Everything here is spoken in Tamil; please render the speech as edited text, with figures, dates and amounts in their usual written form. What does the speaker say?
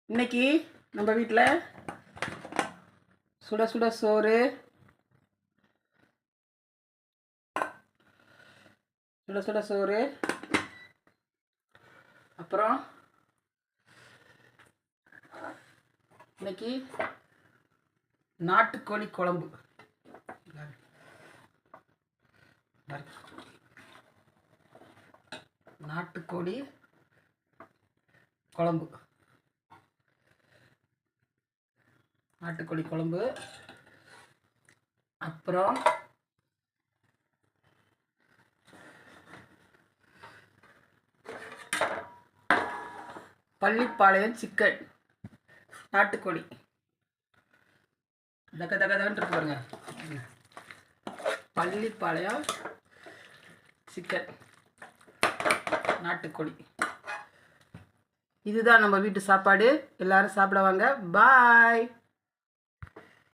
இன்னைக்கு நம்ம வீட்டில் சுட சுட சோறு, அப்புறம் இன்னைக்கு நாட்டுக்கோழி குழம்பு. நாட்டுக்கோழி குழம்பு, அப்புறம் பள்ளிப்பாளையம் சிக்கன், நாட்டுக்கோழி தகதகதான் இருக்கு பாருங்க. பள்ளிப்பாளையம் சிக்கன், நாட்டுக்கோழி. இதுதான் நம்ம வீட்டு சாப்பாடு. எல்லாரும் சாப்பிட வாங்க. பாய்.